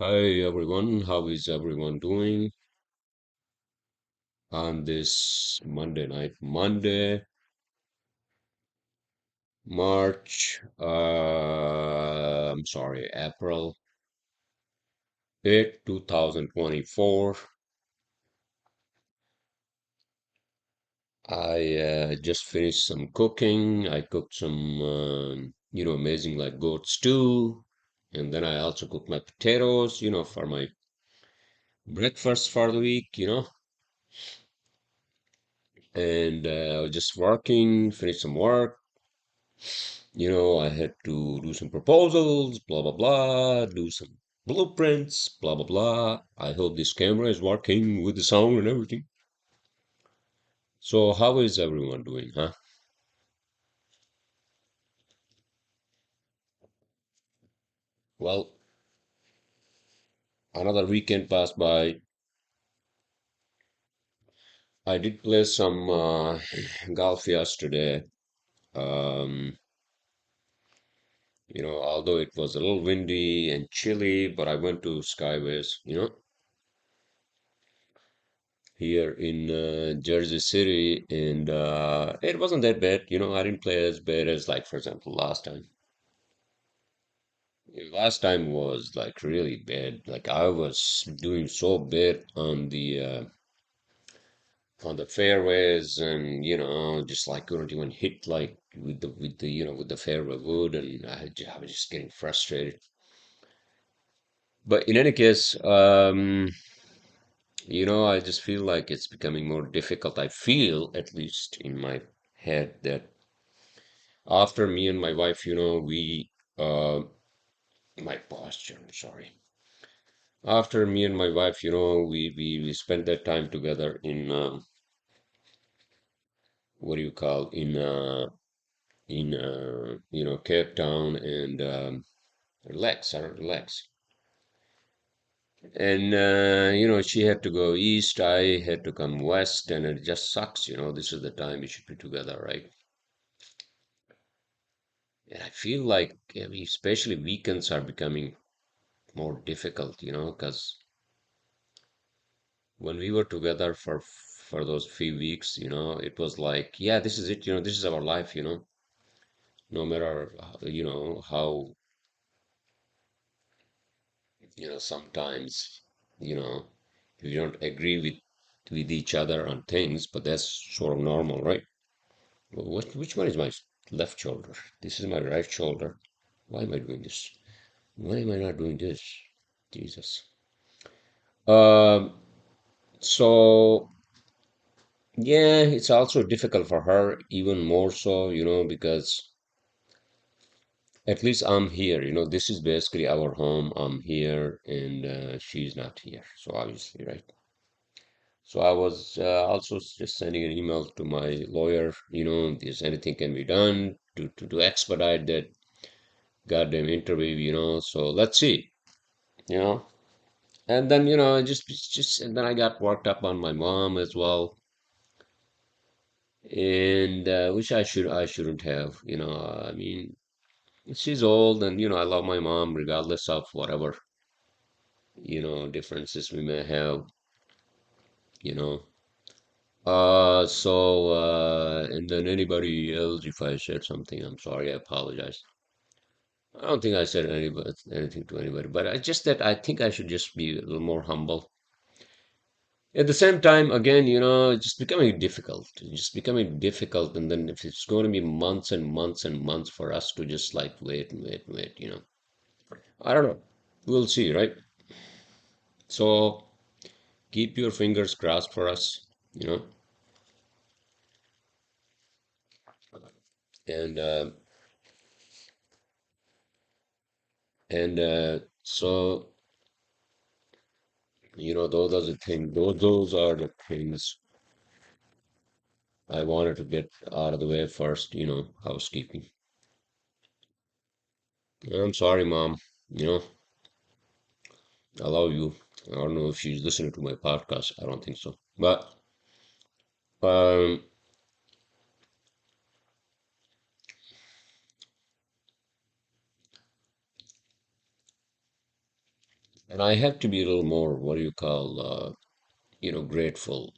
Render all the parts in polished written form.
Hi everyone, how is everyone doing on this Monday, I'm sorry, April 8th, 2024. I just finished some cooking. I cooked some, amazing like goat stew. And then I also cooked my potatoes, for my breakfast for the week. And I was just working, finished some work. I had to do some proposals, blah, blah, blah, do some blueprints, blah, blah, blah. I hope this camera is working with the sound and everything. So, how is everyone doing, huh? Well, another weekend passed by. I did play some golf yesterday. Um, although it was a little windy and chilly, but I went to Skyways, here in Jersey City, and it wasn't that bad. I didn't play as bad as, like, for example, last time. Last time was like really bad. Like I was doing so bad on the fairways, and just like couldn't even hit like with the fairway wood, and I was just getting frustrated. But in any case, I just feel like it's becoming more difficult. I feel, at least in my head, that after me and my wife, we my posture, I'm sorry. After me and my wife, we spent that time together in what do you call in Cape Town, and relax. And she had to go east, I had to come west, and it just sucks. This is the time we should be together, right? And I feel like, I mean, especially weekends are becoming more difficult, because when we were together for those few weeks, it was like, yeah, this is it, this is our life, no matter how, sometimes, you know we don't agree with each other on things, but that's sort of normal, right? Well, which one is my left shoulder? This is my right shoulder. Why am I doing this? Why am I not doing this? Jesus. um so yeah, it's also difficult for her, even more so, because at least I'm here. This is basically our home. I'm here, and she's not here. So obviously, right? So I was also just sending an email to my lawyer, if there's anything can be done to expedite that goddamn interview, So let's see, you know. And then, and then I got worked up on my mom as well, and which I shouldn't have, I mean, she's old, and I love my mom regardless of whatever, differences we may have, you know. And then anybody else, if I said something, I'm sorry, I apologize. I don't think I said anything to anybody, but I just that I think I should just be a little more humble. At the same time, again, it's just becoming difficult. It's just becoming difficult, and then if it's going to be months and months and months for us to just like wait and wait and wait, I don't know. We'll see, right? So keep your fingers crossed for us, you know, and so those are the things I wanted to get out of the way first, housekeeping. I'm sorry, Mom. You know, I love you. I don't know if she's listening to my podcast. I don't think so. But um, And I have to be a little more, what do you call, grateful,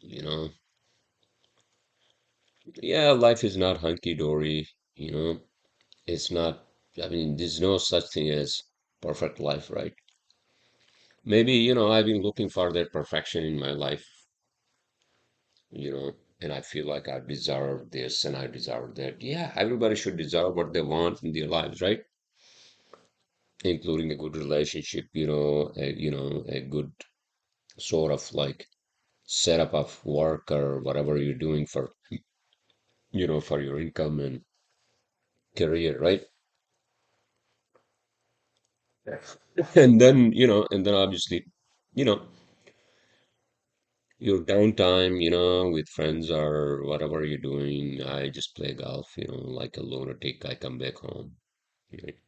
Yeah, life is not hunky dory, you know. It's not, I mean, there's no such thing as perfect life, right? Maybe, I've been looking for that perfection in my life, and I feel like I deserve this and I deserve that. Yeah, everybody should deserve what they want in their lives, right? Including a good relationship, a good sort of like setup of work or whatever you're doing for your income and career, right? And then obviously, you know, your downtime, with friends or whatever you're doing. I just play golf, like a lunatic. I come back home. Right?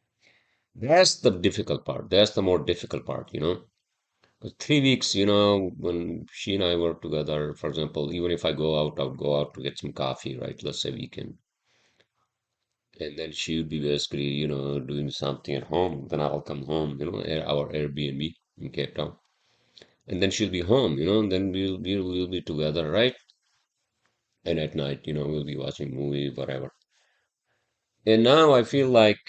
That's the difficult part. That's the more difficult part. 'Cause 3 weeks, when she and I were together, for example, even if I go out, I'll go out to get some coffee, right? Let's say weekend. And then she would be basically, doing something at home. Then I'll come home, at our Airbnb in Cape Town. And then she'll be home, and then we'll be together, right? And at night, we'll be watching movie, whatever. And now I feel like,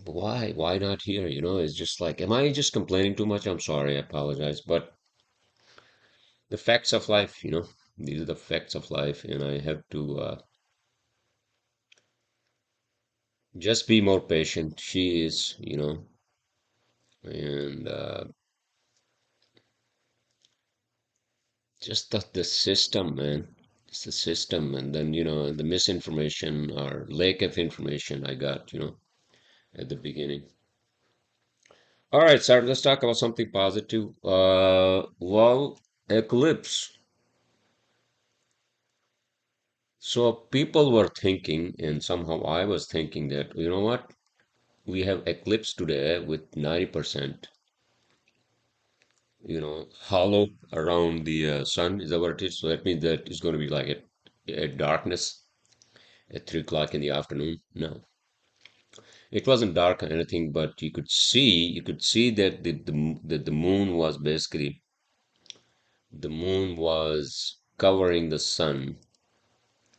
why not here? It's just like, am I just complaining too much? I'm sorry, I apologize. But the facts of life, these are the facts of life, and I have to just be more patient. She is, and just the system, man. It's the system, and then the misinformation or lack of information I got, at the beginning. All right, sir, let's talk about something positive. Well, eclipse. So people were thinking, and somehow I was thinking that, you know what? We have eclipse today with 90%, hollow around the sun. Is that what it is? So that means that it's going to be like a darkness at 3 o'clock in the afternoon. No, it wasn't dark or anything, but you could see that the moon was basically the moon was covering the sun,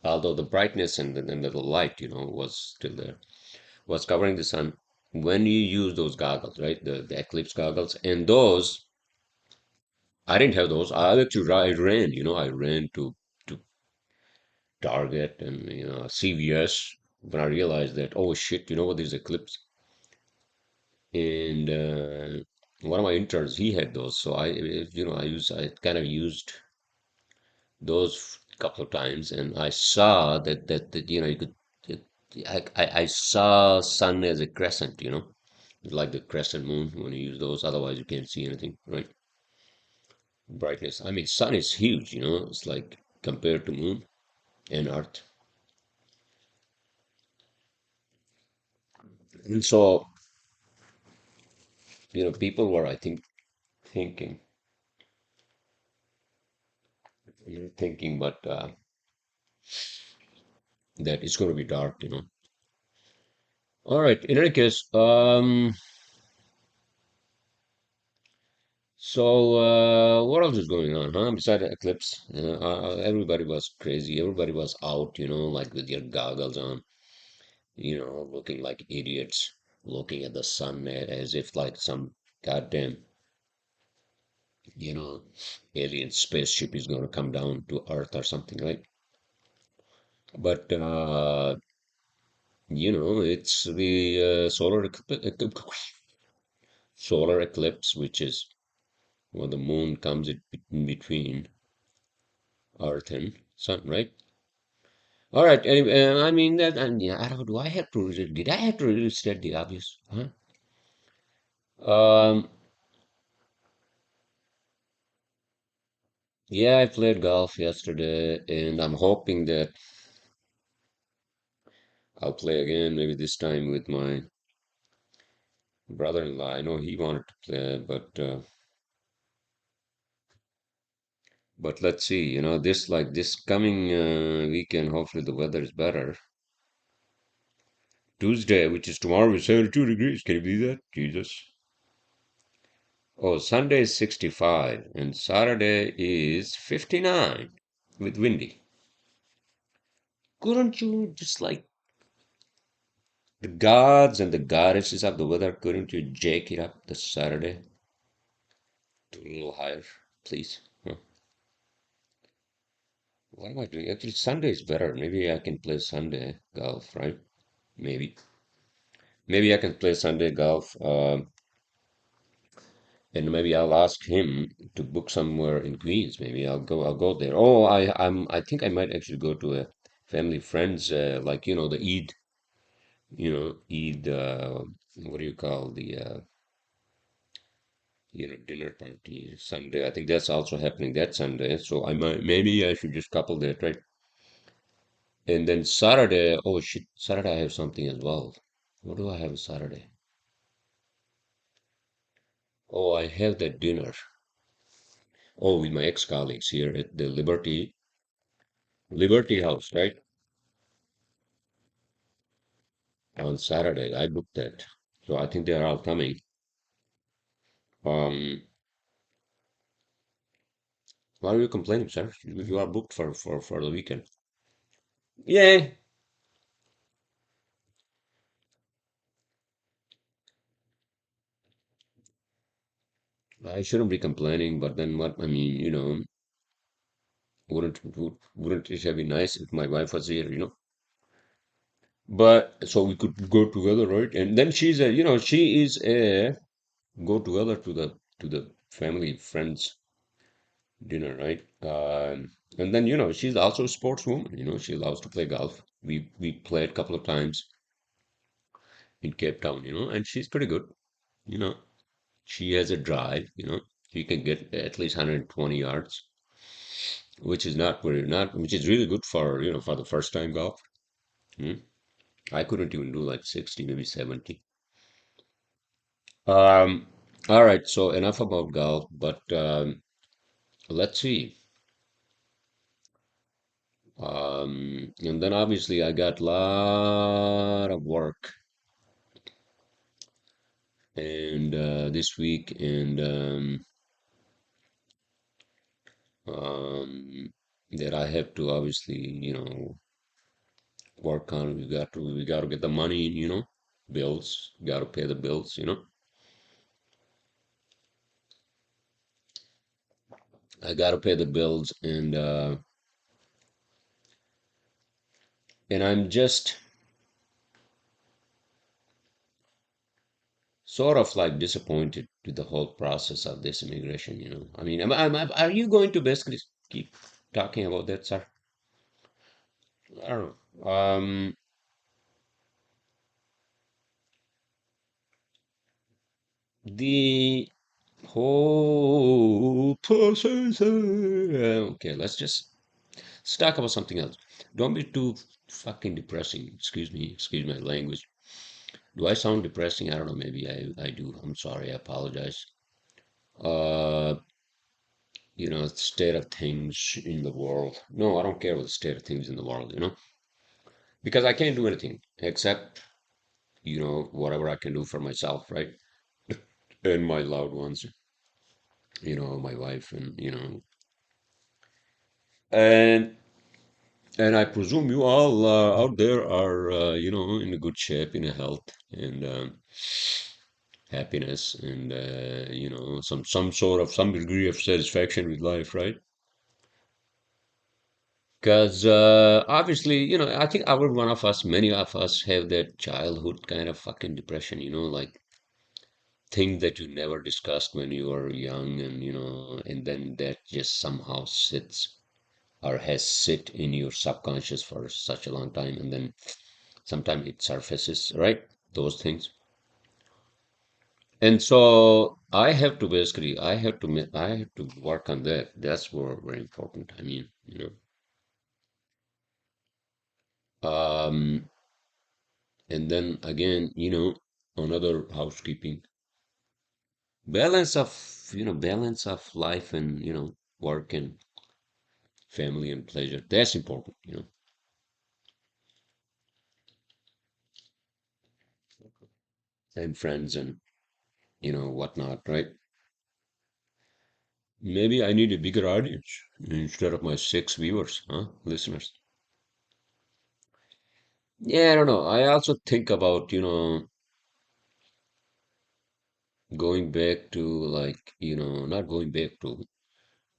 although the brightness and the light, was still there, was covering the sun when you use those goggles, right? The eclipse goggles. And those, I didn't have those. I ran to Target and, CVS when I realized that, oh shit, you know what, there's eclipse. And one of my interns, he had those. So I kind of used those couple of times, and I saw that you could. It, I saw sun as a crescent, like the crescent moon when you use those. Otherwise, you can't see anything, right? Brightness. I mean, sun is huge, It's like compared to moon and Earth, and so people were, I think, thinking, but that it's going to be dark. All right. In any case, so, what else is going on, huh? Besides the eclipse, everybody was crazy. Everybody was out, like with their goggles on, looking like idiots, looking at the sun as if like some goddamn, you know, alien spaceship is going to come down to Earth or something, right? But, it's the solar eclipse, which is when the moon comes in between Earth and sun, right? All right. Anyway, I mean that, and yeah, I don't. Do I have to? Did I have to really state the obvious? Huh? Um. Yeah, I played golf yesterday, and I'm hoping that I'll play again. Maybe this time with my brother-in-law. I know he wanted to play, but let's see. This coming weekend. Hopefully the weather is better. Tuesday, which is tomorrow, is 72 degrees. Can you believe that? Jesus. Oh, Sunday is 65 and Saturday is 59 with windy. Couldn't you just like the gods and the goddesses of the weather, couldn't you jake it up the Saturday to a little higher, please? Huh? What am I doing? Actually, Sunday is better. Maybe I can play Sunday golf, right? Maybe. Maybe I can play Sunday golf. And maybe I'll ask him to book somewhere in Queens. Maybe I'll go there. Oh, I think I might actually go to a family friends like the Eid, Eid what do you call the dinner party Sunday. I think that's also happening that Sunday. So I might maybe I should just couple that, right? And then Saturday, oh shit, Saturday I have something as well. What do I have Saturday? Oh, I have that dinner. Oh, with my ex-colleagues here at the Liberty House, right? On Saturday. I booked that. So I think they're all coming. Um, why are you complaining, sir? You are booked for the weekend. Yeah, I shouldn't be complaining, but then what? I mean, wouldn't it have been nice if my wife was here? But so we could go together, right? And then she is a go together to the family friends dinner, right? And then she's also a sportswoman. She loves to play golf. We played a couple of times in Cape Town, and she's pretty good. You know, she has a drive. She can get at least 120 yards, which is really good for the first time golf. Hmm? I couldn't even do like 60, maybe 70. Um, all right, so enough about golf, but let's see. And then obviously I got a lot of work and this week and um, that I have to obviously, work on. We got to get the money, bills, got to pay the bills. I got to pay the bills and I'm just sort of like disappointed with the whole process of this immigration. I mean, are you going to basically keep talking about that, sir? I don't know. The whole process. Okay, let's talk about something else. Don't be too fucking depressing. Excuse my language. Do I sound depressing? I don't know. Maybe I do. I'm sorry. I apologize. Uh, state of things in the world. No, I don't care what the state of things in the world, because I can't do anything except, whatever I can do for myself, right? And my loved ones, my wife and and I presume you all out there are, in a good shape, in a health and happiness and, some degree of satisfaction with life, right? Because obviously, I think every one of us, many of us have that childhood kind of fucking depression, like things that you never discussed when you were young and then that just somehow sits or has sit in your subconscious for such a long time and then sometimes it surfaces, right? Those things. And so I have to work on that. That's very important. I mean, and then again, another housekeeping balance of life and work and family and pleasure. That's important. And friends and whatnot, right? Maybe I need a bigger audience instead of my six viewers, huh? Listeners. Yeah, I don't know. I also think about, going back to like, not going back to,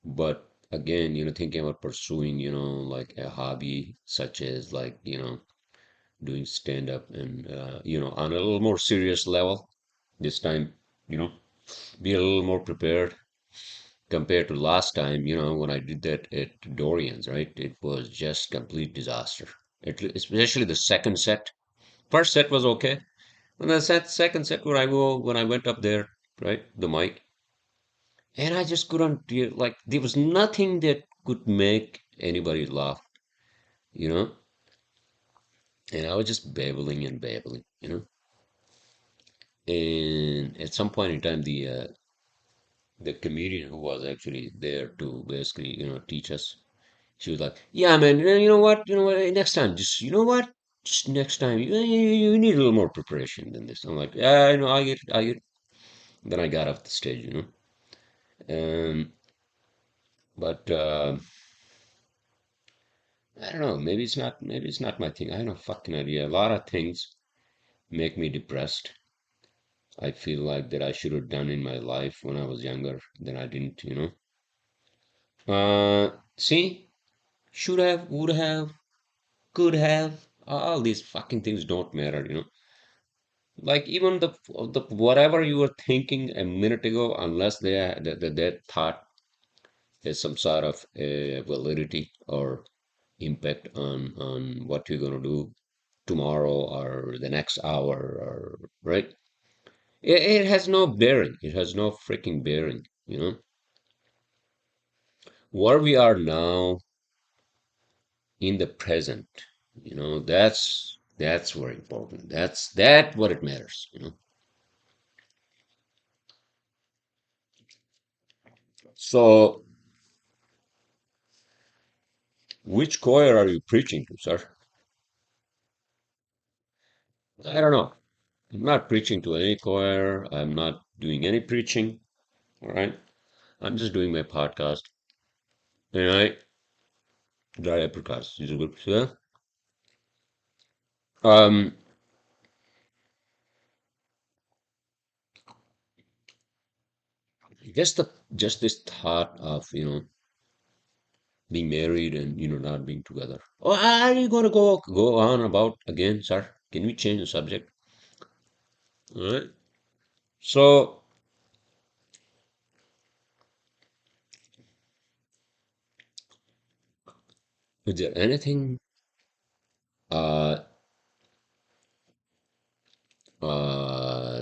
but again, thinking about pursuing, like a hobby such as like, doing stand up and, on a little more serious level this time, you know, be a little more prepared compared to last time, when I did that at Dorian's, right? It was just complete disaster. Especially the second set. First set was okay. And the second set when I went up there, right, the mic, and I just couldn't like there was nothing that could make anybody laugh, you know. And I was just babbling and babbling. And at some point in time, the comedian who was actually there to basically teach us, she was like, "Yeah, man, you know what, next time, just just next time, you need a little more preparation than this." I'm like, "Yeah, I know, I get it, I get it." Then I got off the stage. But I don't know. Maybe it's not my thing. I have no fucking idea. A lot of things make me depressed. I feel like that I should have done in my life when I was younger than I didn't. See, should have, would have, could have. All these fucking things don't matter. Like even the whatever you were thinking a minute ago, unless that thought has some sort of validity or impact on what you're gonna do tomorrow or the next hour or right. It has no bearing. It has no freaking bearing. Where we are now in the present, that's very important. That what it matters. So which choir are you preaching to, sir? I don't know. I'm not preaching to any choir. I'm not doing any preaching. All right. I'm just doing my podcast. And I dry podcast. Is it good? Yeah. Um, just this thought of being married and not being together. Oh, are you going to go on about again, sir? Can we change the subject? All right. So, is there anything uh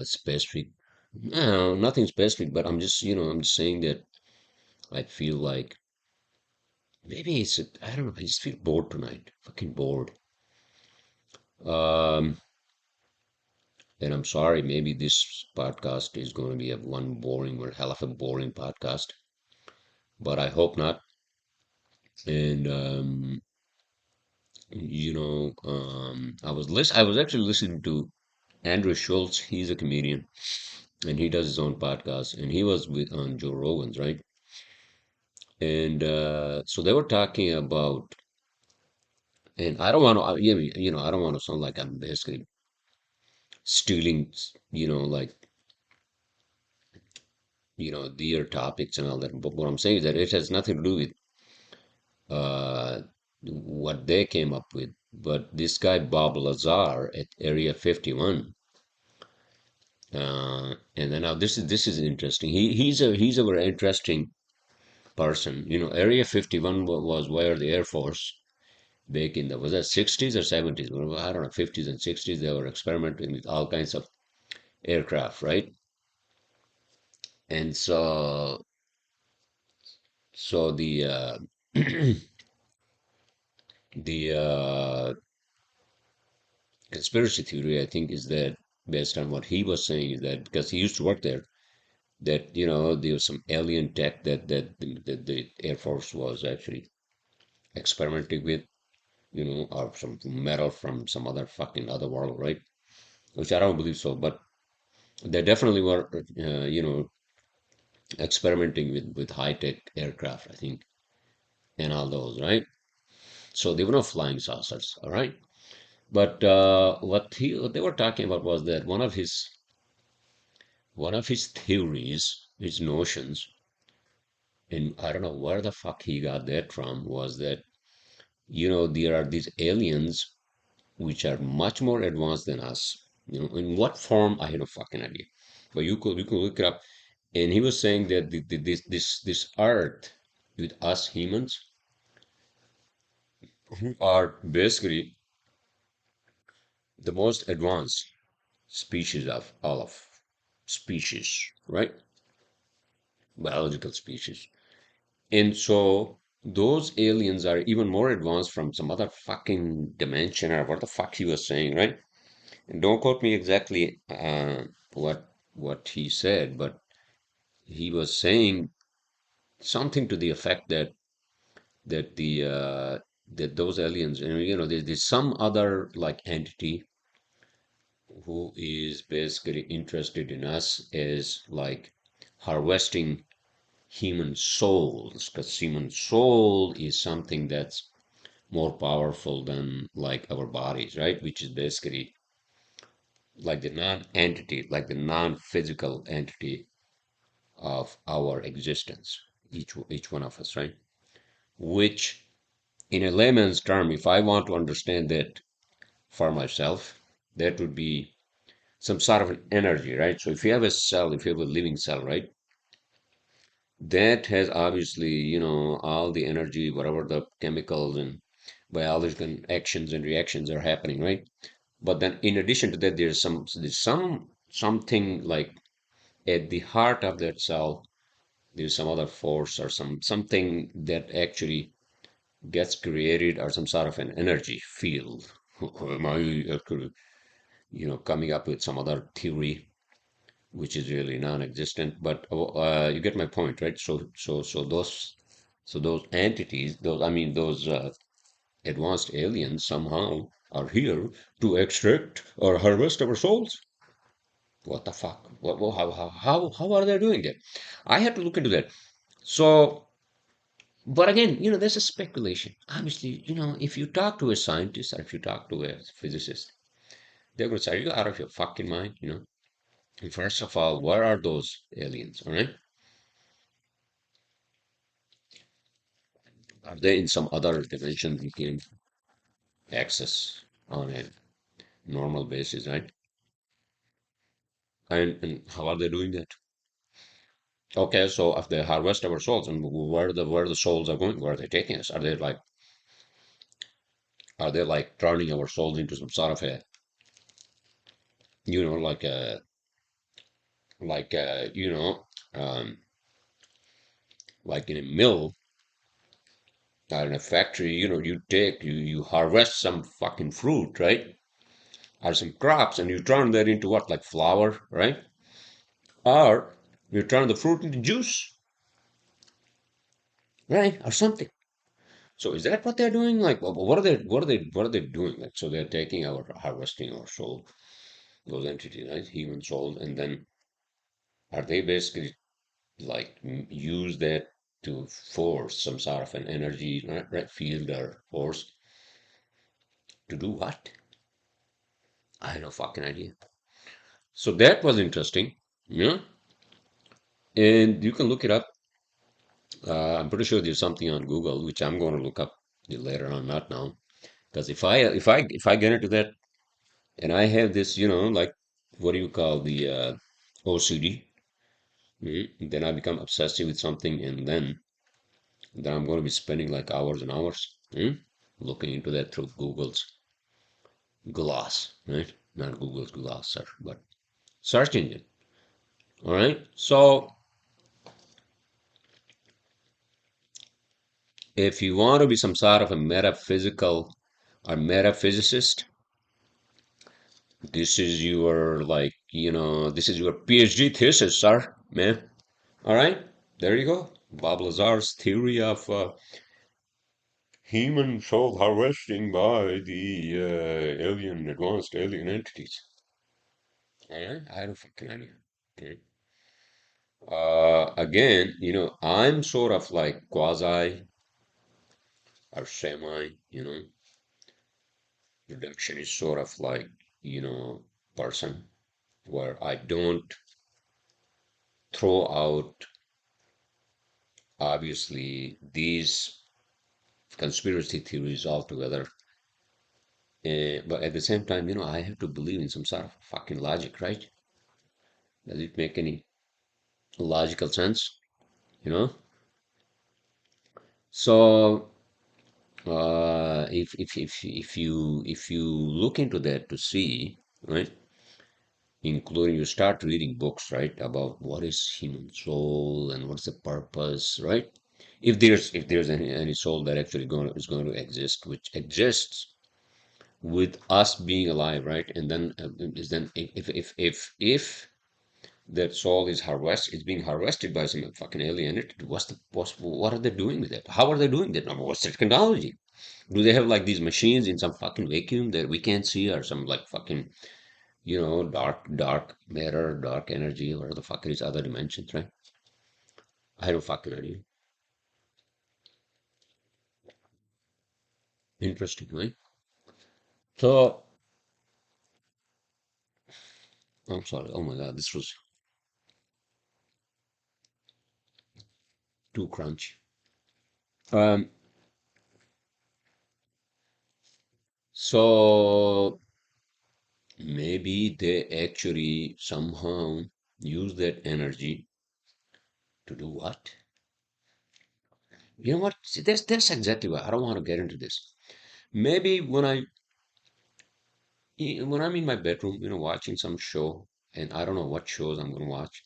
specific? No, nothing specific. But I'm just saying that I feel like maybe I don't know. I just feel bored tonight. Fucking bored. Um, and I'm sorry. Maybe this podcast is going to be a one boring or hell of a boring podcast. But I hope not. And I was actually listening to Andrew Schultz. He's a comedian and he does his own podcast. And he was with on Joe Rogan's, right? And so they were talking about, and I don't want to, I don't want to sound like I'm basically stealing, like their topics and all that. But what I'm saying is that it has nothing to do with uh, what they came up with. But this guy Bob Lazar at Area 51. And then now this is interesting. He's a very interesting person. Area 51 was where the Air Force back in the was that 60s or 70s? Well, I don't know, 50s and 60s. They were experimenting with all kinds of aircraft, right? And so the conspiracy theory, I think, is that based on what he was saying is that because he used to work there, that there was some alien tech that the Air Force was actually experimenting with, or some metal from some other fucking other world, right? Which I don't believe so, but they definitely were, experimenting with high-tech aircraft, I think, and all those, right? So they were not flying saucers, all right? But what they were talking about was that one of his theories, his notions, and I don't know where the fuck he got that from, was that there are these aliens which are much more advanced than us. In what form I have no fucking idea, but you could look it up. And he was saying that this Earth with us humans who are basically the most advanced species of all of species, right? Biological species. And so those aliens are even more advanced from some other fucking dimension or what the fuck he was saying, right? And don't quote me exactly what he said, but he was saying something to the effect that the that those aliens, there's some other like entity who is basically interested in us as like harvesting human souls, because human soul is something that's more powerful than like our bodies, right? Which is basically like the non-entity, like the non-physical entity of our existence, each one of us, right? Which, in a layman's term, if I want to understand that for myself, that would be some sort of an energy, right? So if you have a cell, if you have a living cell, right, that has obviously, all the energy, whatever the chemicals and biological actions and reactions are happening, right? But then in addition to that, there's something like at the heart of that cell, there's some other force or something that actually gets created or some sort of an energy field. Am I coming up with some other theory which is really non-existent? But you get my point, right? So those entities, those advanced aliens somehow are here to extract or harvest our souls. What the fuck? How are they doing that? I had to look into that. So, but again, there's a speculation. Obviously, if you talk to a scientist or if you talk to a physicist, they're going to say, "Are you out of your fucking mind?" And first of all, where are those aliens? All right, are they in some other dimension we can access on a normal basis, right? And how are they doing that? Okay, so if they harvest our souls, and where the souls are going, where are they taking us? Are they like turning our souls into some sort of a, like a like a, um, like in a mill or in a factory, you harvest some fucking fruit, right? Or some crops, and you turn that into what, like flour, right? Or you turn the fruit into juice, right? Or something. So is that what they're doing? Like, what are they doing? Like, so they're harvesting our soul, those entities, right? Human souls, and then are they basically like use that to force some sort of an energy, right, field or force to do what? I have no fucking idea. So that was interesting, yeah. And you can look it up. I'm pretty sure there's something on Google which I'm going to look up later on, not now, because if I get into that and I have this, like what do you call the OCD? Then I become obsessive with something, and then I'm going to be spending like hours and hours looking into that through Google's glass, right? Not Google's glass, sir, but search engine. All right. So if you want to be some sort of a metaphysical or metaphysicist, this is your PhD thesis, sir, man. All right. There you go. Bob Lazar's theory of human soul harvesting by the advanced alien entities. All right. I don't fucking idea. Okay. Again, I'm sort of like quasi or semi, reduction is sort of like, person where I don't throw out obviously these conspiracy theories altogether. But at the same time, I have to believe in some sort of fucking logic, right? Does it make any logical sense? You know? So if you look into that to see, right, including you start reading books, right, about what is human soul and what's the purpose, right? If there's any soul that actually is going to exist, which exists with us being alive, right? And then is then if that soul is being harvested by some fucking alien entity, what are they doing with it? How are they doing that? Number, what's the technology? Do they have like these machines in some fucking vacuum that we can't see, or some like fucking, dark matter, dark energy, or the fuck it is, other dimensions, right? I don't fucking idea. Interesting, right? So, I'm sorry. Oh my God, this was too crunchy. Um, so maybe they actually somehow use that energy to do what? You know what? See, that's exactly why I don't want to get into this. Maybe when I'm in my bedroom, watching some show, and I don't know what shows I'm gonna watch,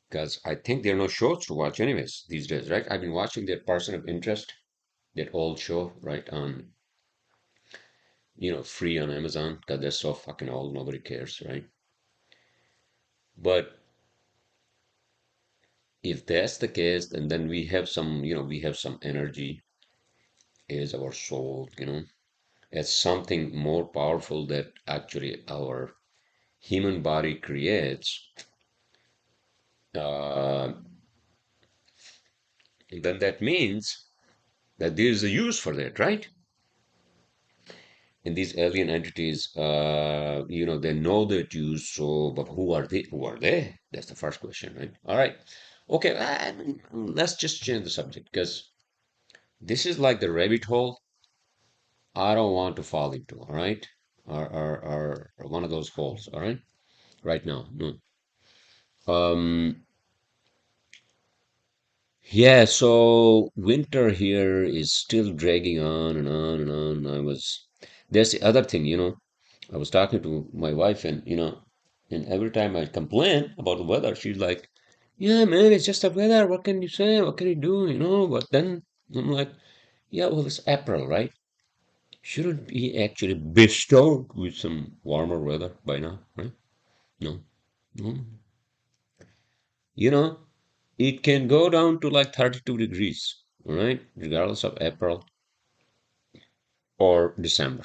because I think there are no shows to watch anyways these days, right? I've been watching that Person of Interest, that old show, right, on, free on Amazon, because they're so fucking old, nobody cares, right? But if that's the case, and then we have some energy as our soul, as something more powerful that actually our human body creates, uh, then that means that there is a use for that, right? And these alien entities, they know that use, so, but who are they? Who are they? That's the first question, right? All right. Okay, let's just change the subject, because this is like the rabbit hole I don't want to fall into, all right? Or one of those holes, all right? Right now, no. Um, yeah, so winter here is still dragging on and on and on. There's the other thing, I was talking to my wife, and every time I complain about the weather, she's like, yeah, man, it's just the weather. What can you say? What can you do? But then I'm like, yeah, well, it's April, right? Shouldn't be actually bestowed with some warmer weather by now, right? No, no. You know, it can go down to like 32 degrees, all right? Regardless of April or December.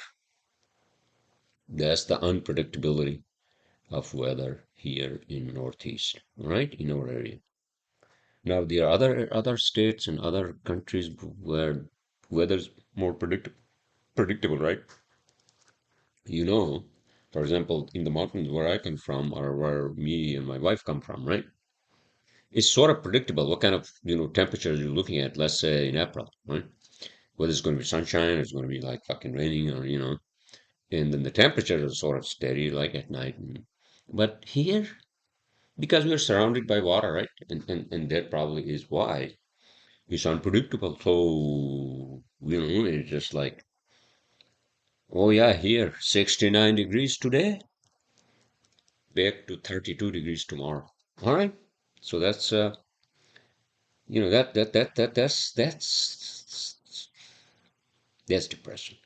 That's the unpredictability of weather here in Northeast, all right? In our area. Now, there are other states and other countries where weather's more predictable, right? For example, in the mountains where I come from, or where me and my wife come from, right? It's sort of predictable what kind of temperature you're looking at. Let's say in April, right? Whether it's going to be sunshine or it's going to be like fucking raining, or and then the temperature is sort of steady, like at night. But here, because we're surrounded by water, right? And that probably is why it's unpredictable. So it's just like, oh yeah, here 69 degrees today, back to 32 degrees tomorrow. All right. So that's that's depressing.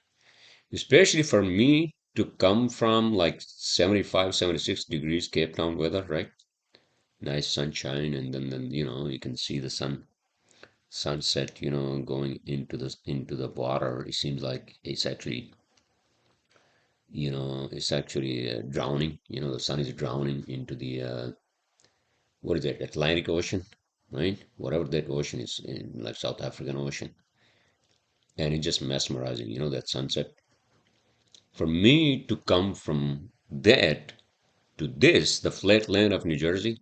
Especially for me to come from like 75, 76 degrees Cape Town weather, right? Nice sunshine, and then you can see the sunset, going into the water. It seems like it's actually drowning. The sun is drowning what is it, Atlantic Ocean, right? Whatever that ocean is in like South African Ocean. And it's just mesmerizing, that sunset. For me to come from that to this, the flat land of New Jersey,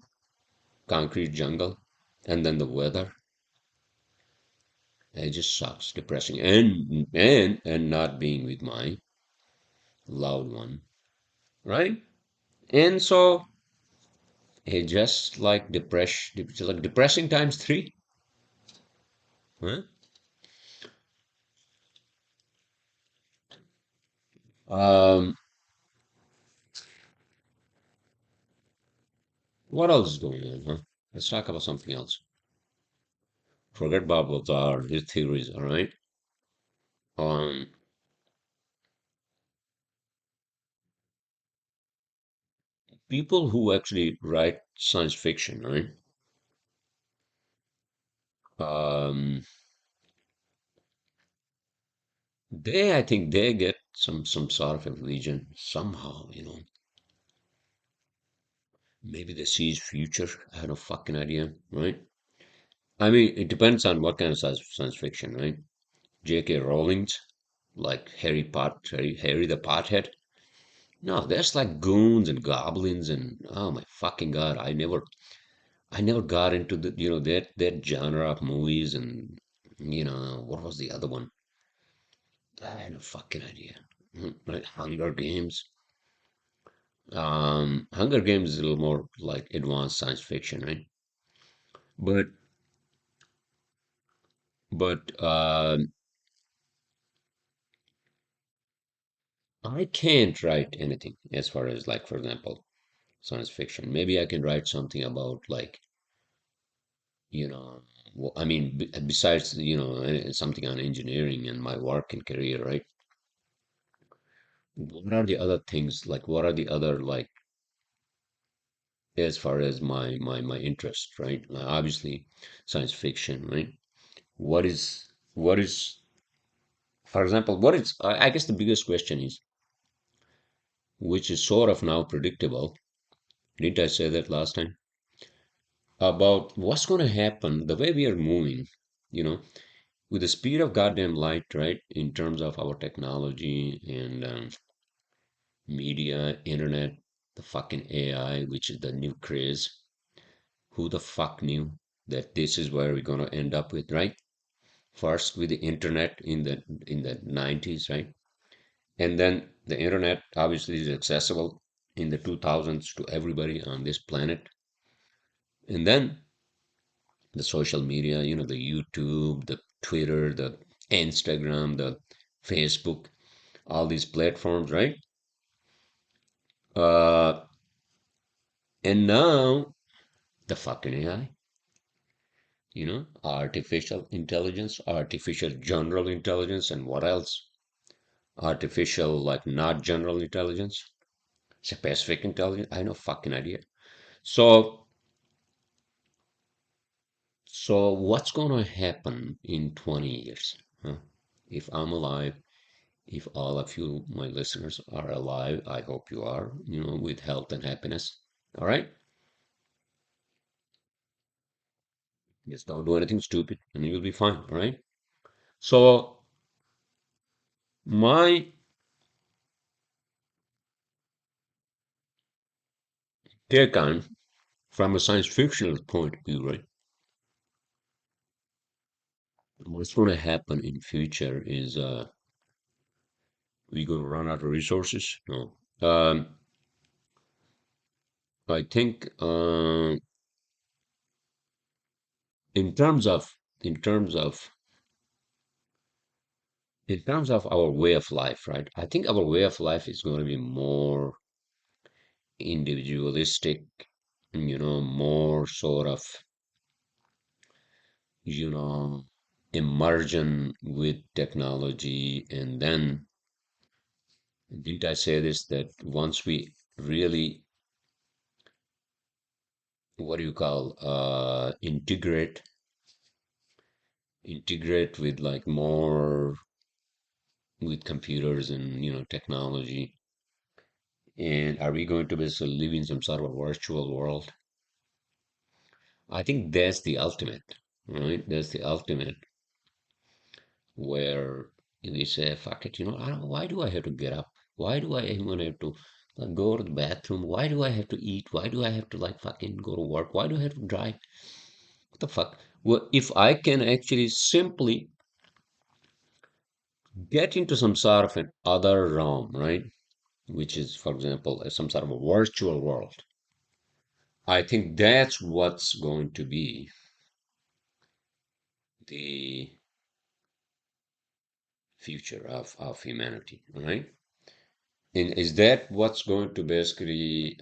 concrete jungle, and then the weather, it just sucks, depressing. And not being with my loved one, right? And so it just like depressing times three. Huh? Um, what else is going on, huh? Let's talk about something else. Forget about what are his theories, all right? Um, People who actually write science fiction, right? Um, I think they get some sort of a religion somehow, Maybe they see his future. I have no fucking idea, right? I mean, it depends on what kind of science fiction, right? J.K. Rowling's, like Harry the Pothead. No, there's like goons and goblins and oh my fucking god, I never got into the that genre of movies and what was the other one? I had no fucking idea. Like Hunger Games. Hunger Games is a little more like advanced science fiction, right? But but I can't write anything as far as like for example science fiction. Maybe I can write something about like you know I mean besides something on engineering and my work and career, right? What are the other things like what are the other like as far as my interest, right? Like, obviously science fiction, right? What is for example what is I guess the biggest question is which is sort of now predictable. Didn't I say that last time? About what's going to happen the way we are moving, you know, with the speed of goddamn light, right? In terms of our technology and media, internet, the fucking AI, which is the new craze. Who the fuck knew that this is where we're going to end up with, right? First with the internet in the 90s, right? And then the internet obviously is accessible in the 2000s to everybody on this planet. And then the social media, the YouTube, the Twitter, the Instagram, the Facebook, all these platforms, right? Uh, and now the fucking AI, artificial intelligence, artificial general intelligence, and what else? Artificial, like not general intelligence, specific intelligence. I no fucking idea. So, so what's going to happen in 20 years? Huh? If I'm alive, if all of you, my listeners, are alive, I hope you are, with health and happiness. All right? Just don't do anything stupid and you'll be fine. All right? So, my take on, from a science fictional point of view, right? What's going to happen in future is we going to run out of resources? No. I think in terms of in terms of in terms of our way of life, right? I think our way of life is going to be more individualistic, more sort of, you know, immersion with technology. And then, didn't I say this, that once we really, what do you call, integrate with like more with computers and, technology. And are we going to basically live in some sort of a virtual world? I think that's the ultimate, right? That's the ultimate where they say, fuck it, why do I have to get up? Why do I even have to go to the bathroom? Why do I have to eat? Why do I have to like fucking go to work? Why do I have to drive? What the fuck? Well, if I can actually simply get into some sort of an other realm, right? Which is, for example, some sort of a virtual world. I think that's what's going to be the future of humanity, right? And is that what's going to basically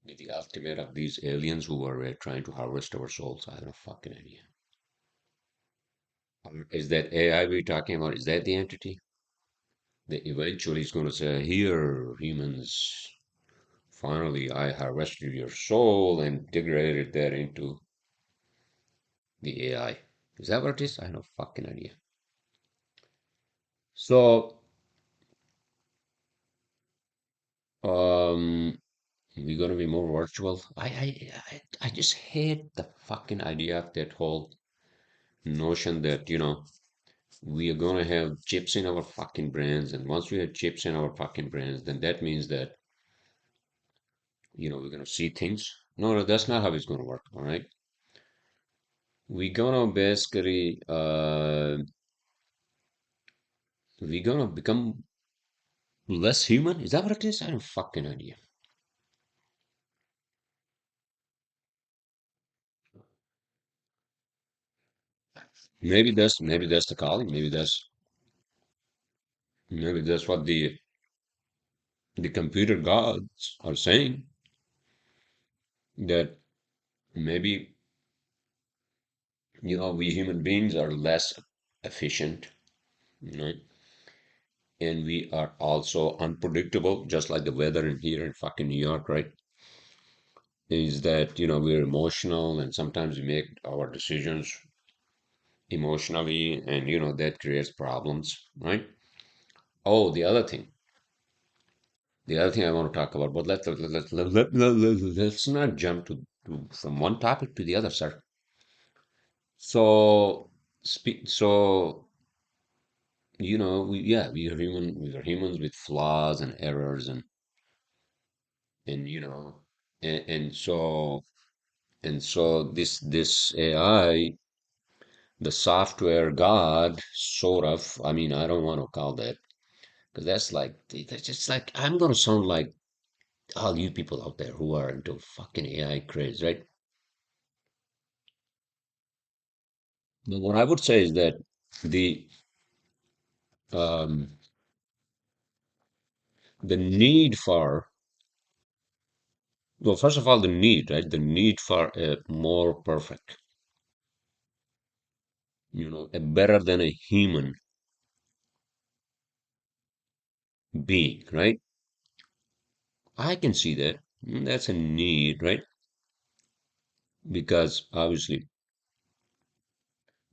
be the ultimate of these aliens who are trying to harvest our souls? I don't know, fucking idea. Or is that AI we're talking about? Is that the entity that eventually is going to say, "Here, humans, finally, I harvested your soul and integrated that into the AI"? Is that what it is? I have no fucking idea. So, um, we're gonna be more virtual. I just hate the fucking idea of that whole notion that, we are gonna have chips in our fucking brains, and once we have chips in our fucking brains, then that means that, we're gonna see things. No, no, that's not how it's gonna work, all right? We're gonna basically, we're gonna become less human. Is that what it is? I don't fucking idea. Maybe that's the calling. Maybe that's what the computer gods are saying, that maybe, we human beings are less efficient, you know, and we are also unpredictable, just like the weather in here in fucking New York, right? Is that, we're emotional, and sometimes we make our decisions emotionally, and, that creates problems, right? Oh, the other thing I want to talk about, but let's not jump from one topic to the other, sir. So, so we are humans with flaws and errors, and and so this AI, the software god, sort of. I mean, I don't want to call that, because that's just like, I'm gonna sound like all you people out there who are into fucking AI craze, right? But what I would say is that the um the need for, well, first of all, the need, right? The need for a more perfect, a better than a human being, right? I can see that. That's a need, right? Because obviously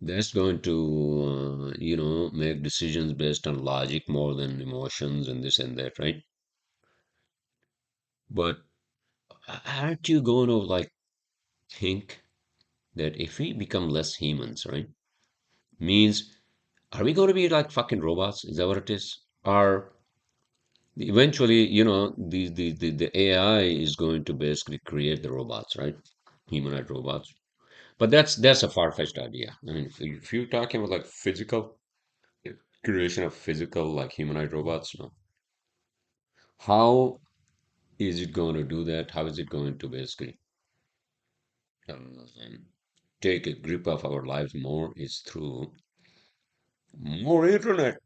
that's going to, make decisions based on logic more than emotions and this and that, right? But aren't you going to like think that if we become less humans, right? Means, are we going to be like fucking robots? Is that what it is? Are eventually, the AI is going to basically create the robots, right? Humanoid robots. But that's a far-fetched idea. I mean, if you're talking about like physical creation of physical like humanoid robots, no. How is it going to do that? How is it going to basically um, take a grip of our lives more? Is through more internet,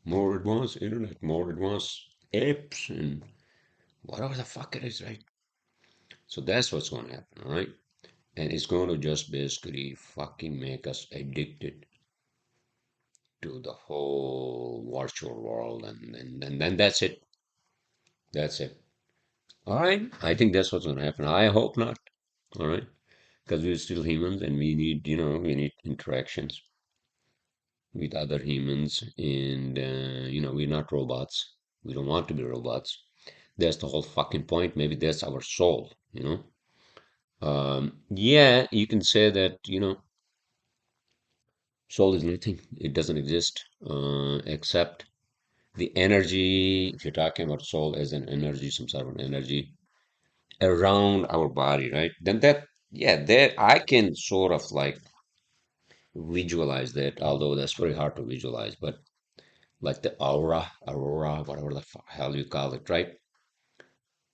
more advanced internet, more advanced apps, and whatever the fuck it is, right? So that's what's going to happen, all right? And it's going to just basically fucking make us addicted to the whole virtual world, and then that's it. That's it. All right. I think that's what's going to happen. I hope not. All right. Because we're still humans, and we need interactions with other humans, and we're not robots. We don't want to be robots. That's the whole fucking point. Maybe that's our soul. you know. Yeah, you can say that, soul is nothing. It doesn't exist, except the energy. If you're talking about soul as an energy, some sort of an energy around our body, right? Then that, yeah, that I can sort of like visualize that, although that's very hard to visualize, but like the aurora, whatever the hell you call it, right?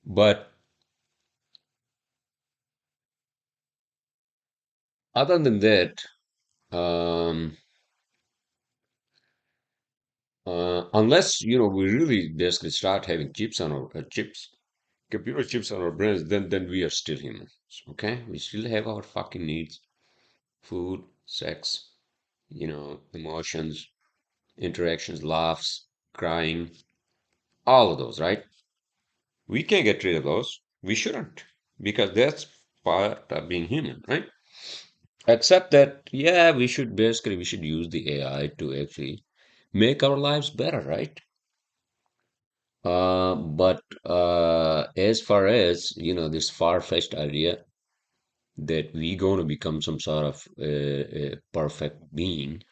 But other than that, um, unless we really basically start having chips on our computer chips on our brains, then we are still humans. Okay, we still have our fucking needs: food, sex, emotions, interactions, laughs, crying, all of those, right? We can't get rid of those. We shouldn't, because that's part of being human, right? Except that, yeah, we should use the AI to actually make our lives better, right? But as far as this far-fetched idea that we going to become some sort of perfect being,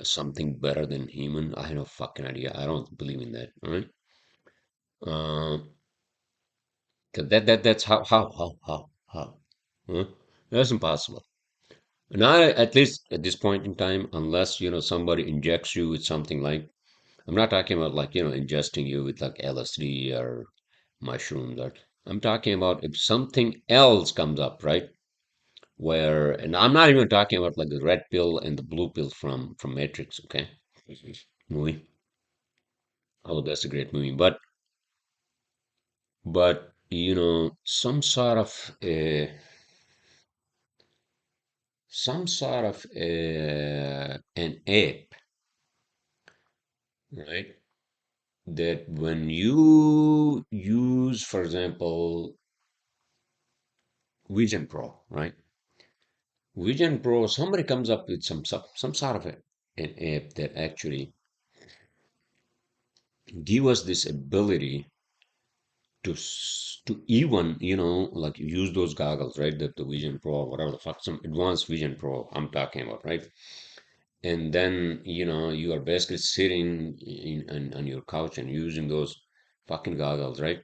something better than human, I have no fucking idea. I don't believe in that, all right? Uh, 'Cause that's how? Huh? That's impossible. Not at least at this point in time, unless somebody injects you with something like, I'm not talking about like ingesting you with like LSD or mushrooms, or I'm talking about if something else comes up, right? And I'm not even talking about like the red pill and the blue pill from Matrix, okay? Movie. Oh, that's a great movie, but some sort of an ape, right? That when you use, for example, Vision Pro, right? Vision Pro, somebody comes up with some sort of an app that actually give us this ability to even like use those goggles, right? The Vision Pro or whatever the fuck, some advanced Vision Pro I'm talking about, right? And then you are basically sitting on your couch and using those fucking goggles, right?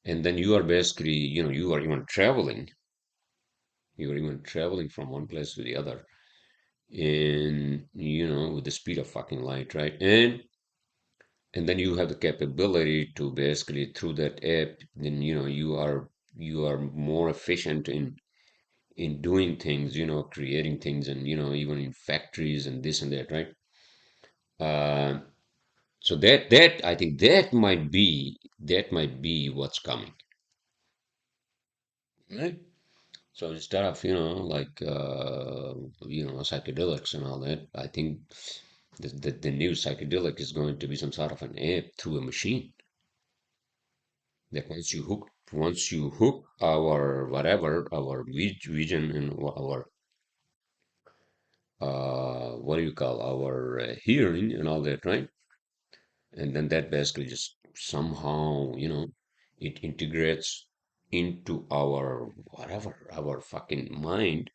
And then you are basically you are even traveling from one place to the other in with the speed of fucking light, right? And then you have the capability to basically through that app, then you are more efficient in doing things, creating things, and even in factories and this and that, right? uh, so that I think that might be what's coming, right? So instead of like psychedelics and all that, I think the new psychedelic is going to be some sort of an app through a machine that once you hook our whatever our vision and our what do you call our hearing and all that, right? And then that basically just somehow it integrates into our whatever our fucking mind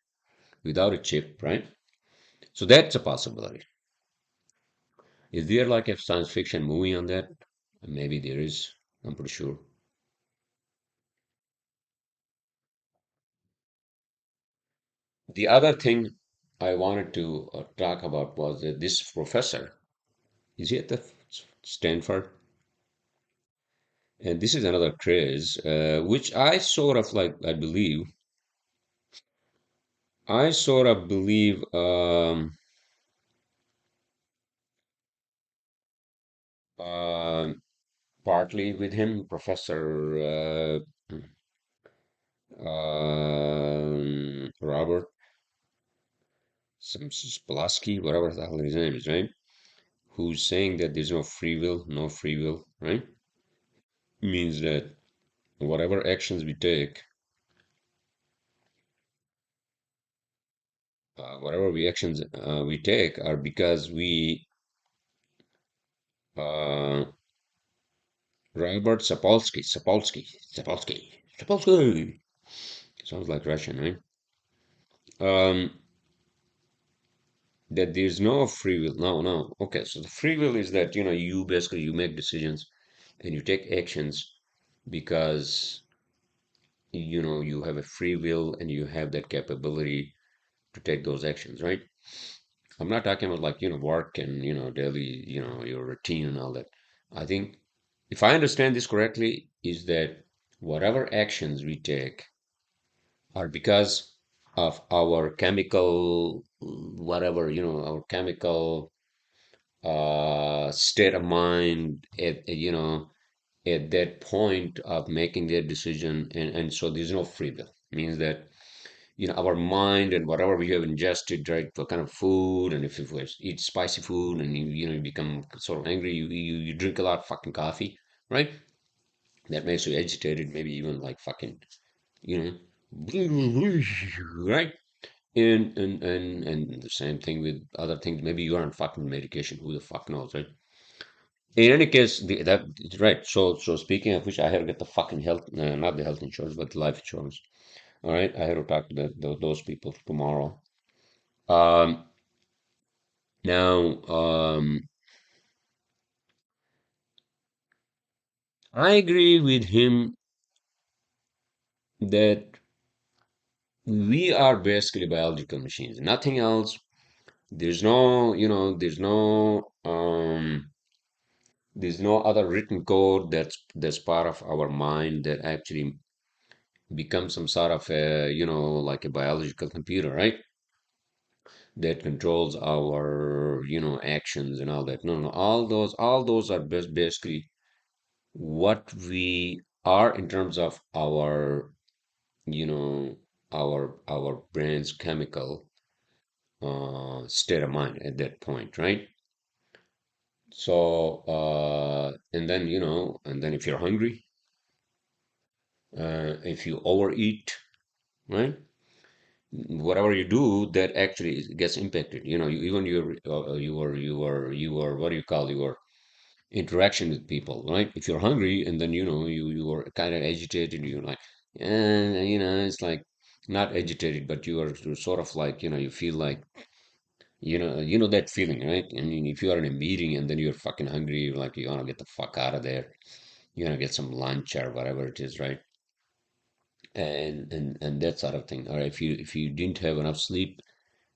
without a chip, right? So that's a possibility. Is there like a science fiction movie on that? Maybe there is. I'm pretty sure. The other thing I wanted to talk about was that this professor, is he at the Stanford? And this is another craze, which I sort of believe, uh, partly with him, Professor Robert some Spolaski, whatever the hell his name is, right? Who's saying that there's no free will, right? Means that whatever actions we take, whatever reactions we take are because uh, Robert Sapolsky, Polsky. Sounds like Russian, right? Um, that there's no free will. No, no. Okay, so the free will is that, you basically you make decisions and you take actions because, you have a free will and you have that capability to take those actions, right? I'm not talking about like, work and, daily, your routine and all that. I think if I understand this correctly, is that whatever actions we take are because of our chemical, whatever, our chemical state of mind at that point of making their decision. And so there's no free will. Means that our mind and whatever we have ingested, right, for kind of food, and if you eat spicy food and you become sort of angry, you drink a lot of fucking coffee, right? That makes you agitated, maybe even like fucking, you know, right? And the same thing with other things. Maybe you are on fucking medication. Who the fuck knows, right? In any case, that right. So speaking of which, I have to get the fucking health, not the health insurance, but the life insurance. All right, I have to talk to those people tomorrow. Um, now, I agree with him that we are basically biological machines, nothing else. There's no other written code that's part of our mind that actually becomes some sort of a, like a biological computer, right? That controls our, actions and all that. No, no, all those are basically what we are in terms of our, you know, our brain's chemical state of mind at that point, right? So, and then if you're hungry, if you overeat, right? Whatever you do, that actually gets impacted. Even your what do you call your interaction with people, right? If you're hungry and then you are kind of agitated, you're like, it's like not agitated, but you're sort of like, you feel like, that feeling, right? I mean, if you are in a meeting and then you're fucking hungry, you're like, you want to get the fuck out of there. You want to get some lunch or whatever it is, right? And that sort of thing. Or if you didn't have enough sleep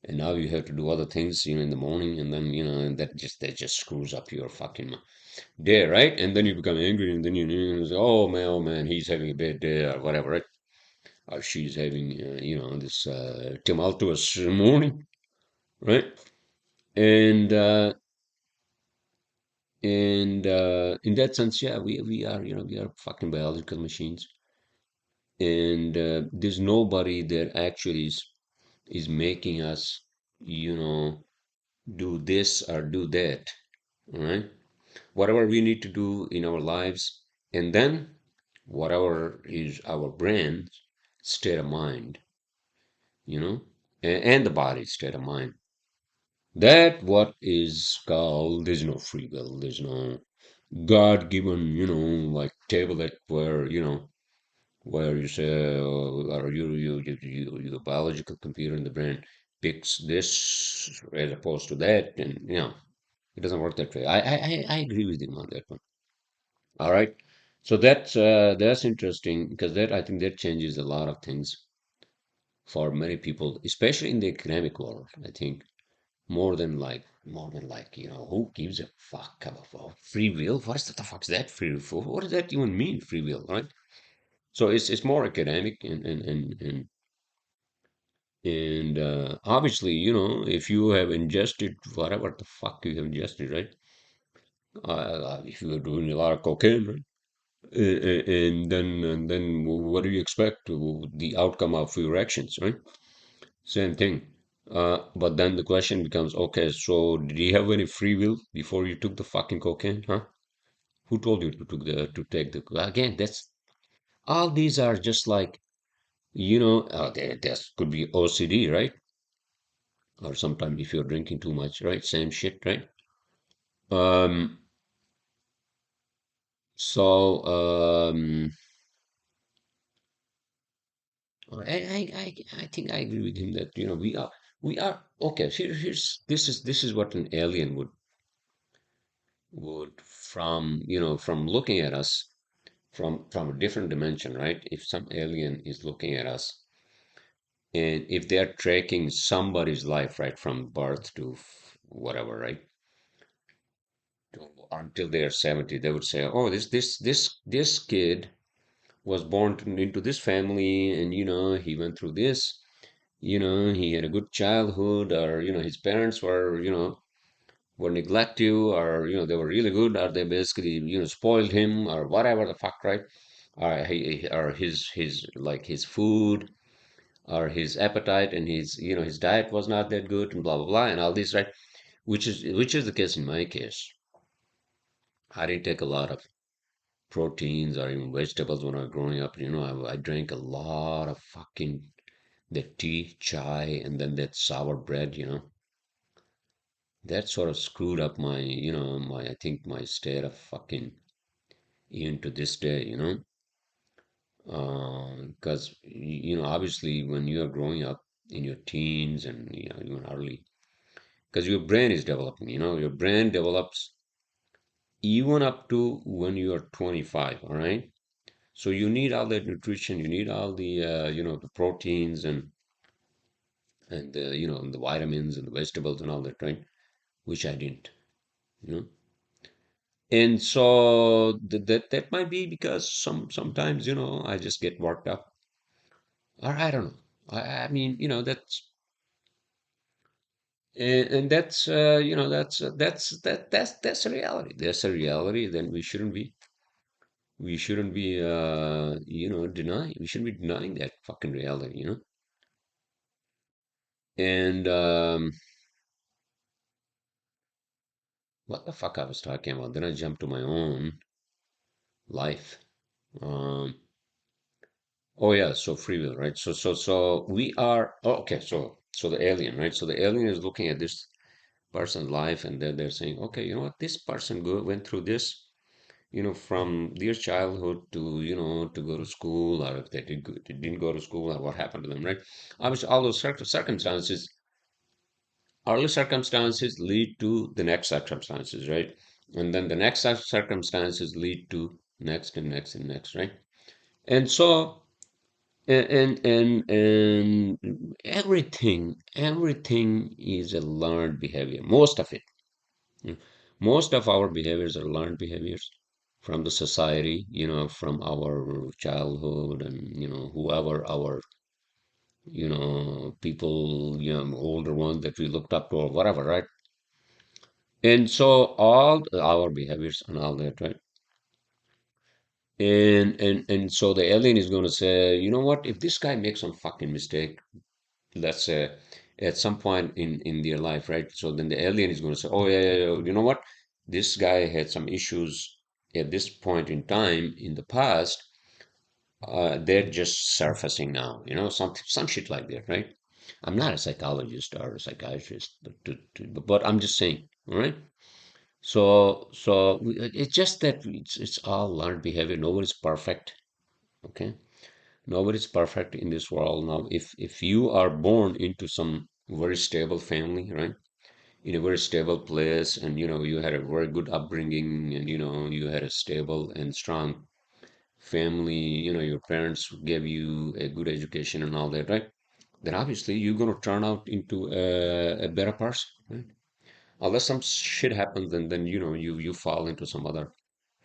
and now you have to do other things, in the morning, and then and that just screws up your fucking day, right? And then you become angry, and then you say, oh man, he's having a bad day or whatever, right? Or she's having, this tumultuous morning, right? And in that sense, yeah, we are, we are fucking biological machines, and there's nobody that actually is making us, you know, do this or do that, all right? Whatever we need to do in our lives, and then whatever is our brain's state of mind, and the body's state of mind. That what is called, there's no free will, there's no God-given, like tablet where you say, or your biological computer in the brain picks this as opposed to that, and it doesn't work that way. I agree with him on that one. All right. So that's interesting because that I think that changes a lot of things for many people, especially in the academic world. I think more than like, who gives a fuck about free will? What the fuck's that free will for? What does that even mean, free will, right? So it's more academic and obviously, if you have ingested whatever the fuck you have ingested, right? If you are doing a lot of cocaine, right? And then what do you expect the outcome of your actions, right? Same thing. But then the question becomes, okay, so did you have any free will before you took the fucking cocaine, huh? Who told you to take the again? That's all. These are just like, there could be OCD, right? Or sometimes if you're drinking too much, right? Same shit, right? Um, so I think I agree with him that we are okay. Here's this is what an alien would from from looking at us from a different dimension, right? If some alien is looking at us and if they're tracking somebody's life, right, from birth to whatever, right, until they are 70, they would say, oh, this kid was born into this family, and he went through this, he had a good childhood, or his parents were neglected, or they were really good, or they basically spoiled him, or whatever the fuck, right? Or his like his food or his appetite and his diet was not that good, and blah blah blah and all this, right? Which is the case in my case. I didn't take a lot of proteins or even vegetables when I was growing up. I drank a lot of fucking the tea, chai, and then that sour bread. That sort of screwed up my I think my state of fucking even to this day. Because obviously when you are growing up in your teens and even early, because your brain is developing. Your brain develops even up to when you are 25. All right. So you need all that nutrition, you need all the the proteins and the vitamins and the vegetables and all that, right? Which I didn't, you know. And so that might be because sometimes I just get worked up, or I don't know. I mean and that's that's a reality. That's a reality. Then we shouldn't be denying. We shouldn't be denying that fucking reality. And what the fuck I was talking about? Then I jumped to my own life. Um, oh yeah, so free will, right? So we are okay. So the alien, right? So the alien is looking at this person's life, and then they're saying, okay, you know what? This person went through this, from their childhood to to go to school, or if they didn't go to school, or what happened to them, right? Obviously, all those circumstances, early circumstances lead to the next circumstances, right? And then the next circumstances lead to next and next and next, right? And so, and everything is a learned behavior. Most of it, mm. Most of our behaviors are learned behaviors from the society, from our childhood, and whoever our people, older ones that we looked up to or whatever, right? And so all our behaviors and all that, right? And so the alien is going to say, you know what? If this guy makes some fucking mistake, let's say at some point in their life, right? So then the alien is going to say, oh yeah, yeah, yeah, you know what? This guy had some issues at this point in time in the past. They're just surfacing now, some shit like that, right? I'm not a psychologist or a psychiatrist, but I'm just saying, all right? So it's just that it's all learned behavior. Nobody's perfect. Okay, nobody's perfect in this world. Now, if you are born into some very stable family, right, in a very stable place, and you had a very good upbringing, and you had a stable and strong family, your parents gave you a good education and all that, right? Then obviously you're gonna turn out into a better person, right? Unless some shit happens, and then you fall into some other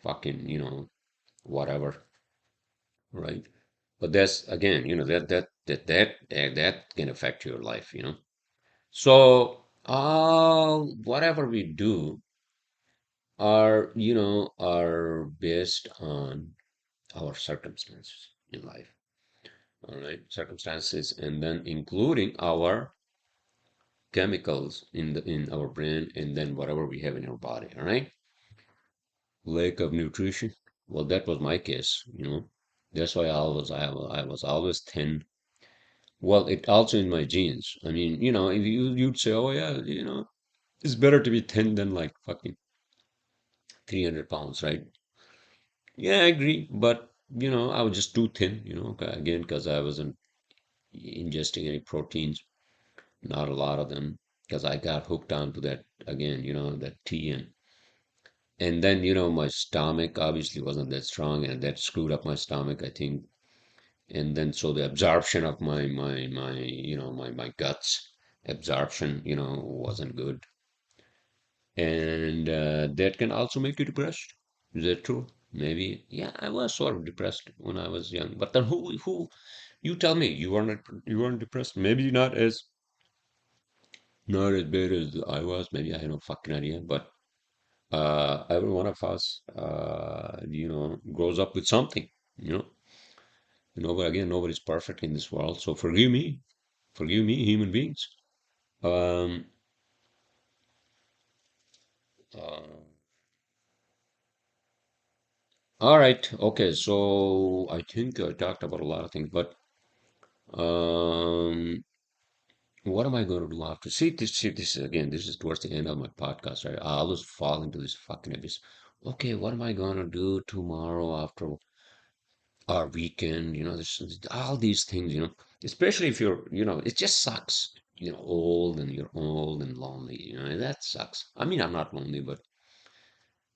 fucking whatever, right? But that's again, that can affect your life, So whatever we do are based on our circumstances in life. All right, circumstances, and then including our chemicals in our brain, and then whatever we have in our body. All right. Lack of nutrition. Well, that was my case. That's why I was always thin. Well, it also in my genes. I mean, if you'd say, oh yeah, it's better to be thin than like fucking 300 pounds, right? Yeah, I agree. But I was just too thin, again, because I wasn't. ingesting any proteins, not a lot of them, because I got hooked onto that again, that tea. And then, my stomach obviously wasn't that strong, and that screwed up my stomach, I think. And then so the absorption of my guts absorption, wasn't good. And that can also make you depressed. Is that true? Maybe. Yeah, I was sort of depressed when I was young. But then who you tell me you weren't depressed? Maybe not as bad as I was. Maybe I had no fucking idea. But every one of us grows up with something, you know. But again, nobody's perfect in this world. So forgive me, human beings. Um, uh, all right, okay. So I think I talked about a lot of things, but um, what am I going to do after? See this again. This is towards the end of my podcast, right? I always fall into this fucking abyss. Okay, what am I going to do tomorrow after our weekend? There's all these things, especially if it just sucks. Old and you're old and lonely. That sucks. I mean, I'm not lonely, but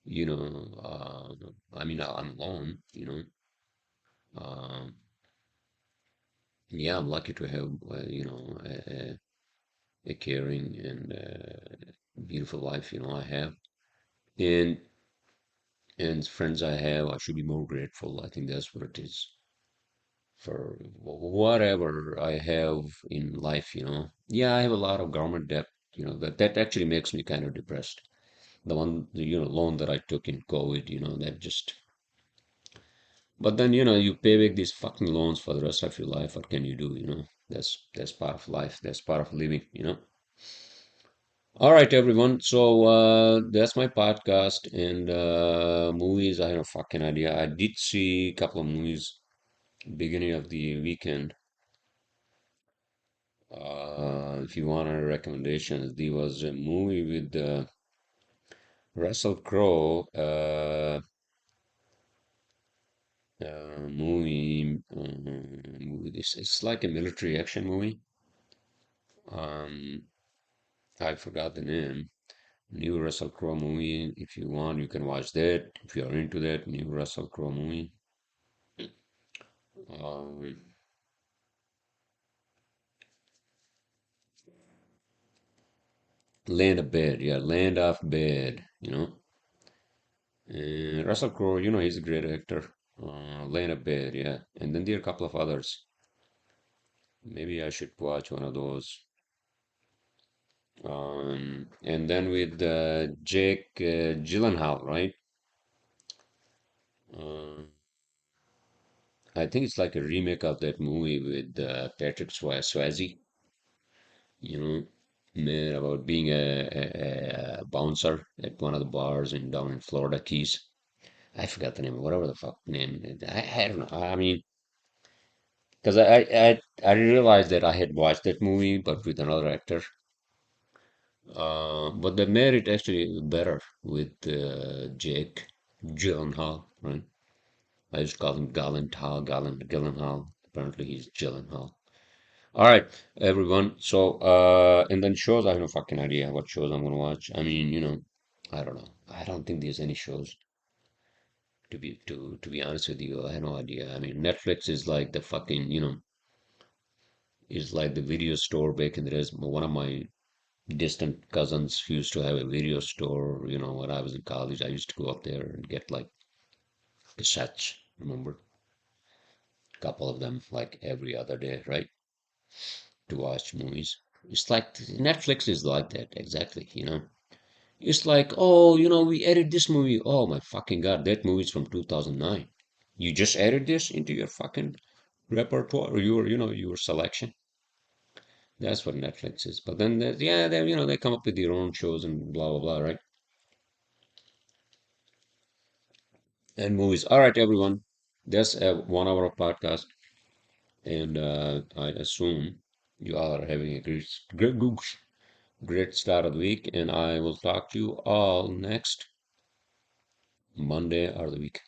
I mean, I'm alone. Um, yeah, I'm lucky to have, a caring and beautiful life. I have, and friends I have. I should be more grateful. I think that's what it is for whatever I have in life. Yeah, I have a lot of government debt. That actually makes me kind of depressed. The loan that I took in COVID. That just. But then you pay back these fucking loans for the rest of your life. What can you do? That's part of life. That's part of living. All right, everyone. So that's my podcast and movies. I have no fucking idea. I did see a couple of movies beginning of the weekend. If you want a recommendation, there was a movie with Russell Crowe. Movie. It's like a military action movie. Um, I forgot the name. New Russell Crowe movie. If you want, you can watch that. If you are into that, new Russell Crowe movie. Um, Land of Bed, yeah, Land of Bed. Russell Crowe, he's a great actor. Land of Bed, yeah. And then there are a couple of others. Maybe I should watch one of those. And then with Jake Gyllenhaal, right? Uh, I think it's like a remake of that movie with Patrick Swayze, you know, made about being a bouncer at one of the bars down in Florida Keys. I forgot the name, whatever the fuck name. I don't know. I mean, because I realized that I had watched that movie, but with another actor. But they made it actually better with Jake Gyllenhaal, right? I just call him Gyllenhaal. Apparently he's Gyllenhaal. All right, everyone. So, and then shows, I have no fucking idea what shows I'm gonna watch. I mean, I don't know. I don't think there's any shows to be honest with you. I have no idea. I mean, Netflix is like the fucking, is like the video store back in the days. One of my distant cousins used to have a video store, when I was in college. I used to go up there and get like cassettes, remember? A couple of them like every other day, right? To watch movies. It's like Netflix is like that, exactly. It's like, oh, we added this movie. Oh my fucking God, that movie's from 2009. You just added this into your fucking repertoire or your selection. That's what Netflix is. But then, yeah, they come up with their own shows and blah blah blah, right? And movies. All right, everyone. That's a 1 hour of podcast, and I assume you all are having a great start of the week, and I will talk to you all next Monday or the week.